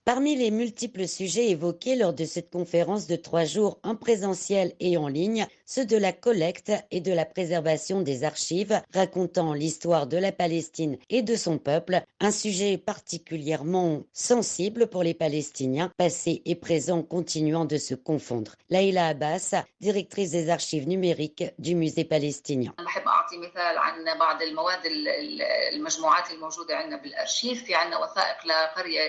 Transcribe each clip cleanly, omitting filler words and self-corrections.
Parmi les multiples sujets évoqués lors de cette conférence de 3 jours en présentiel et en ligne, ceux de la collecte et de la préservation des archives racontant l'histoire de la Palestine et de son peuple, un sujet particulièrement sensible pour les Palestiniens, passé et présent continuant de se confondre. Laïla Abbas, directrice des archives numériques du musée palestinien. بحب أعطي مثال عن بعض المواد المجموعات الموجودة عندنا بالأرشيف في عندنا وثائق لقرية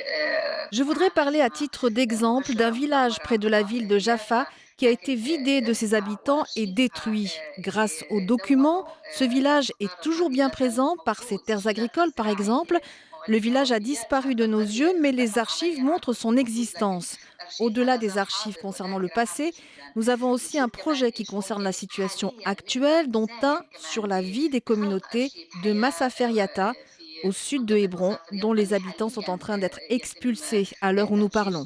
Je voudrais parler à titre d'exemple d'un village près de la ville de Jaffa qui a été vidé de ses habitants et détruit. Grâce aux documents, ce village est toujours bien présent par ses terres agricoles, par exemple. Le village a disparu de nos yeux, mais les archives montrent son existence. Au-delà des archives concernant le passé, nous avons aussi un projet qui concerne la situation actuelle, dont un sur la vie des communautés de Massafer Yatta, au sud de Hébron, dont les habitants sont en train d'être expulsés à l'heure où nous parlons.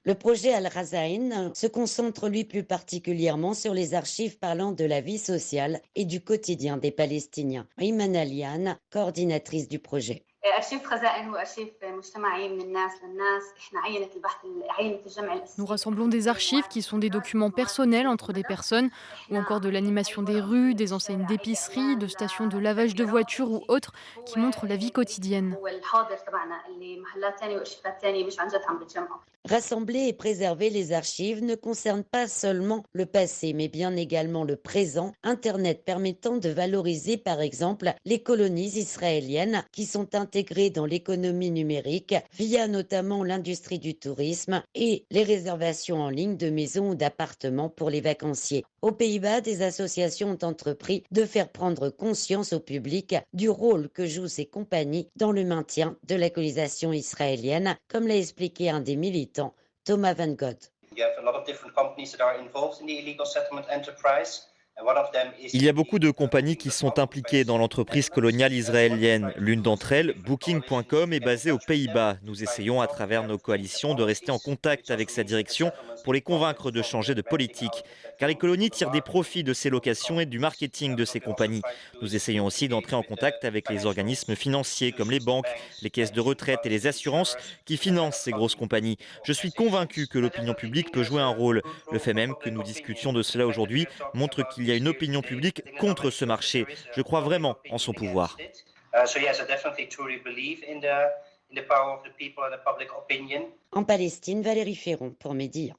Le projet Al-Razaïn se concentre lui plus particulièrement sur les archives parlant de la vie sociale et du quotidien des Palestiniens. Iman Aliane, coordinatrice du projet. أرشيف خزائن هو أرشيف مجتمعي من الناس للناس، إحنا عينة الجمع Nous الأسير rassemblons des archives qui sont des documents personnels entre des personnes ou encore de l'animation des rues, des enseignes d'épicerie, de stations de lavage de voitures ou autres qui montrent la vie quotidienne. هو الحاضر تبعنا اللي محلات تانية وأرشيفات تانية مش عن جد عم بتجمعوا. Rassembler et préserver les archives ne concerne pas seulement le passé, mais bien également le présent, Internet permettant de valoriser par exemple les colonies israéliennes qui sont intégrées dans l'économie numérique via notamment l'industrie du tourisme et les réservations en ligne de maisons ou d'appartements pour les vacanciers. Aux Pays-Bas, des associations ont entrepris de faire prendre conscience au public du rôle que jouent ces compagnies dans le maintien de la colonisation israélienne, comme l'a expliqué un des militants, Thomas Van Gogh. Il y a beaucoup de compagnies qui sont impliquées dans l'entreprise coloniale israélienne. L'une d'entre elles, Booking.com, est basée aux Pays-Bas. Nous essayons à travers nos coalitions de rester en contact avec sa direction pour les convaincre de changer de politique. Car les colonies tirent des profits de ces locations et du marketing de ces compagnies. Nous essayons aussi d'entrer en contact avec les organismes financiers comme les banques, les caisses de retraite et les assurances qui financent ces grosses compagnies. Je suis convaincu que l'opinion publique peut jouer un rôle. Le fait même que nous discutions de cela aujourd'hui montre qu'il y a une opinion publique contre ce marché. Je crois vraiment en son pouvoir. En Palestine, Valérie Ferron pour Médire.